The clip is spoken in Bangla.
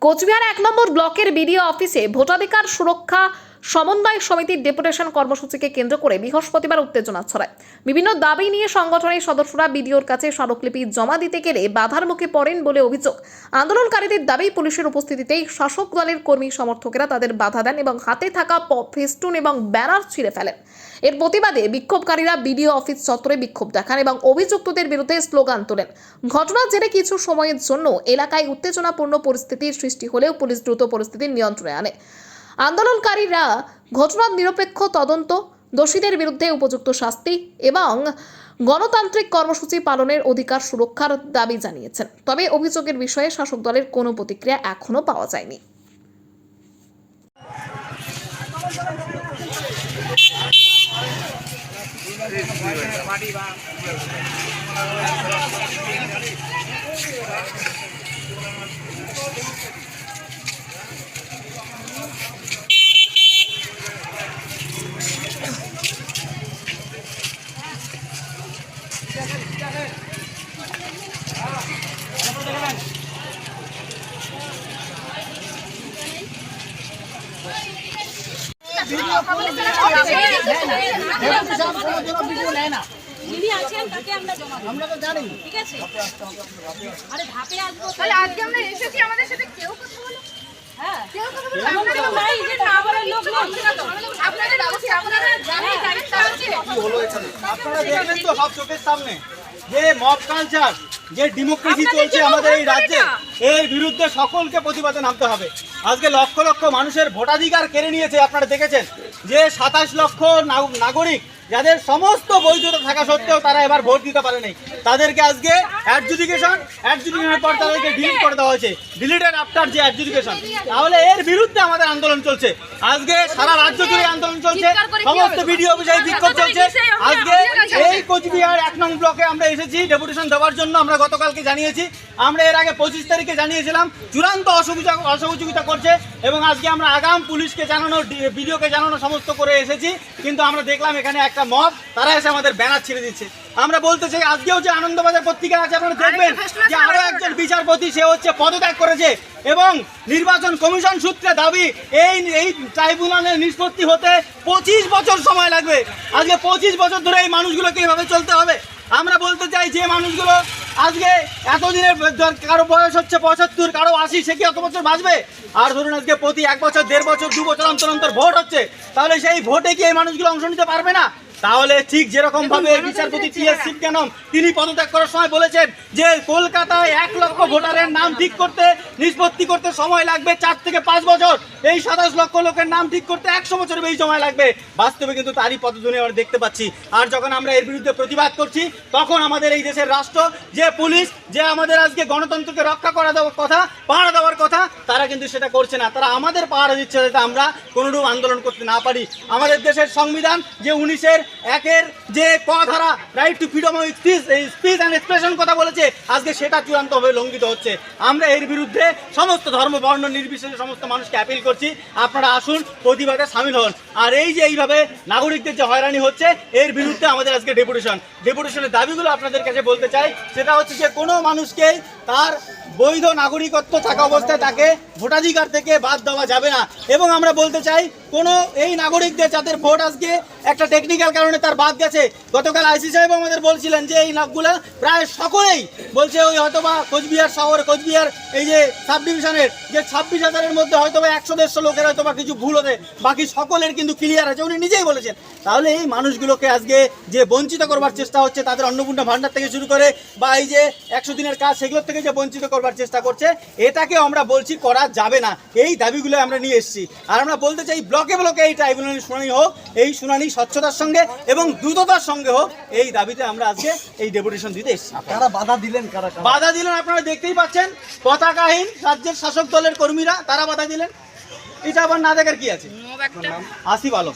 কোচবিহার ১ নম্বর ব্লকের বিডিও অফিসে ভোটাধিকার সুরক্ষা সমন্বয় সমিতির ডেপুটেশন কর্মসূচিকে কেন্দ্র করে বৃহস্পতিবার উত্তেজনা ছড়ায়। বিভিন্ন দাবি নিয়ে সংগঠনের সদস্যরা বিডিওর কাছে স্মারকলিপি জমা দিতে গেলে বাধার মুখে পড়েন বলে অভিযোগ। আন্দোলনকারীদের দাবি, পুলিশের উপস্থিতিতেই শাসক দলের কর্মী সমর্থকেরা তাদের বাধা দেন এবং হাতে থাকা ফেস্টুন এবং ব্যানার ছিঁড়ে ফেলেন। এর প্রতিবাদে বিক্ষোভকারীরা বিডিও অফিস চত্বরে বিক্ষোভ দেখান এবং অভিযুক্তদের বিরুদ্ধে স্লোগান তোলেন। ঘটনার জেরে কিছু সময়ের জন্য এলাকায় উত্তেজনাপূর্ণ পরিস্থিতির সৃষ্টি হলেও পুলিশ দ্রুত পরিস্থিতির নিয়ন্ত্রণে আনে। আন্দোলনকারীরা ঘটনার নিরপেক্ষ তদন্ত, দোষীদের বিরুদ্ধে উপযুক্ত শাস্তি এবং গণতান্ত্রিক কর্মসূচি পালনের অধিকার সুরক্ষার দাবি জানিয়েছেন। তবে অভিযোগের বিষয়ে শাসক দলের কোনো প্রতিক্রিয়া এখনো পাওয়া যায়নি। যিনি আছেন তাকে আমরা জমা দেব। আমরা তো জানি, ঠিক আছে? আরে ধাপে আসবো তাহলে আজকে আমরা এসেছি, আমাদের সাথে কেউ কথা বলো। হ্যাঁ কেউ কথা বলো। এমন কেউ নাই যে কথা বলার লোক নেই। আপনাদের অবশ্যই আপনারা জানেন দায়িত্ব আছে। কি হলো এখানে? আপনারা দেখলেন তো সব চোখের সামনে যে মব কালচার, যে ডেমোক্রেসি চলছে আমাদের এই রাজ্যে, এর বিরুদ্ধে সকলকে প্রতিবাদে নামতে হবে। আজকে লক্ষ লক্ষ মানুষের ভোটাধিকার কেড়ে নিয়েছে। আপনারা দেখেছেন যে 27 লক্ষ নাগরিক যাদের সমস্ত বৈধতা থাকা সত্ত্বেও তারা এবার ভোট দিতে পারে নাই, তাদেরকে আজকে অ্যাডজুডিকেশনের পর তাদেরকে ডিলিট করে দেওয়া হয়েছে, ডিলিটেড আফটার যে অ্যাডজুডিকেশন। তাহলে এর বিরুদ্ধে আমাদের আন্দোলন চলছে। আজকে সারা রাজ্য জুড়ে আন্দোলন চলছে, সমস্ত বিডিও অফিসে বিক্ষোভ চলছে। আজকে এই কোচবিহার 1 নং ব্লকে আমরা এসেছি ডেপুটেশন দেওয়ার জন্য। আমরা গতকালকে জানিয়েছি, আমরা এর আগে 25 তারিখে জানিয়েছিলাম, চূড়ান্ত অসহযোগিতা করছে এবং আজকে আমরা আগাম পুলিশকে জানানো, বিডিওকে জানানো সমস্ত করে এসেছি। কিন্তু আমরা দেখলাম এখানে একটা মব, তারা এসে আমাদের ব্যানার ছিঁড়ে দিচ্ছে। আমরা বলতে চাই, আজকেও যে আনন্দবাজার পত্রিকা আছে আপনারা দেখবেন যে আরো একজন বিচারপতি সে হচ্ছে পদত্যাগ করেছে এবং নির্বাচন কমিশন সূত্রে দাবি এই ট্রাইব্যুনালের নিষ্পত্তি হতে 25 বছর সময় লাগবে। আজকে 25 বছর ধরে এই মানুষগুলোকে এভাবে চলতে হবে। আমরা বলতে চাই যে মানুষগুলো আজকে এতদিনের, কারো বয়স হচ্ছে 75, কারো 80, সে কি অত বছর বাঁচবে? আর ধরুন আজকে প্রতি 1 বছর, 1.5 বছর, 2 বছর অন্তর অন্তর ভোট হচ্ছে, তাহলে সেই ভোটে কি এই মানুষগুলো অংশ নিতে পারবে না? তাহলে ঠিক যেরকম ভাবে বিচারপতি টি.এস. সিকদানম তিনি পদত্যাগ করার সময় বলেছেন যে কলকাতায় 1 লক্ষ ভোটারের নাম ঠিক করতে, নিষ্পত্তি করতে সময় লাগবে 4 থেকে 5 বছর। এই 27 লক্ষ লোকের নাম ঠিক করতে 100 বছরের বেশি সময় লাগবে। বাস্তবে কিন্তু তারই পদধ্বনি আমরা দেখতে পাচ্ছি। আর যখন আমরা এর বিরুদ্ধে প্রতিবাদ করছি, তখন আমাদের এই দেশের রাষ্ট্র, যে পুলিশ, যে আমাদের আজকে গণতন্ত্রকে রক্ষা করা দেওয়ার কথা, পাহারা দেওয়ার কথা, তারা কিন্তু সেটা করছে না। তারা আমাদের পাহারা দিচ্ছে যাতে আমরা কোনোরূপ আন্দোলন করতে না পারি। আমাদের দেশের সংবিধান যে 19-এর 1-এর যে ধারা, right two freedom of speech and expression কথা বলেছে, আজকে সেটা চূড়ান্তভাবে লঙ্ঘিত হচ্ছে। আমরা এর বিরুদ্ধে সমস্ত ধর্ম বর্ণ নির্বিশেষে সমস্ত মানুষকে অ্যাপিল করছি, আপনারা আসুন, প্রতিবাদে সামিল হন। আর এই যে এইভাবে নাগরিকদের যে হয়রানি হচ্ছে, এর বিরুদ্ধে আমাদের আজকে ডেপুটেশনের দাবিগুলো আপনাদের কাছে বলতে চাই। সেটা হচ্ছে যে কোনো মানুষকেই তার বৈধ নাগরিকত্ব থাকা অবস্থায় তাকে ভোটাধিকার থেকে বাদ দেওয়া যাবে না। এবং আমরা বলতে চাই, কোনো এই নাগরিকদের যাদের ভোট আজকে একটা টেকনিক্যাল কারণে তার বাদ গেছে, গতকাল আইসি সাহেব আমাদের বলছিলেন যে এই নাকগুলা প্রায় সকলেই বলছে ওই হয়তোবা কোচবিহার শহর, কোচবিহার এই যে সাব ডিভিশনের যে 26,000-এর মধ্যে হয়তোবা 100-150 লোকের হয়তোবা কিছু ভুল হতে, বাকি সকলের কিন্তু ক্লিয়ার আছে, উনি নিজেই বলেছেন। তাহলে এই মানুষগুলোকে আজকে যে বঞ্চিত করবার চেষ্টা হচ্ছে, তাদের অন্নপূর্ণা ভাণ্ডার থেকে শুরু করে বা এই যে 100 দিনের কাজ, সেগুলোর থেকে যে বঞ্চিত করবার চেষ্টা করছে, এটাকে আমরা বলছি করা যাবে না। এই দাবিগুলো আমরা নিয়ে এসেছি। আর আমরা বলতে চাই, ব্লকে ব্লকে এই ট্রাইব্যুনালের শুনানি হোক, এই শুনানি স্বচ্ছতার সঙ্গে এবং দ্রুততার সঙ্গে হোক, এই দাবিতে আমরা আজকে এই ডেপুটেশন দিতে এসেছি। কারা বাধা দিলেন? বাধা দিলেন আপনারা দেখতেই পাচ্ছেন, পতাকাহীন রাজ্যের শাসক দলের কর্মীরা, তারা বাধা দিলেন। এটা আবার না দেখার কি আছে? আসিফ আলম।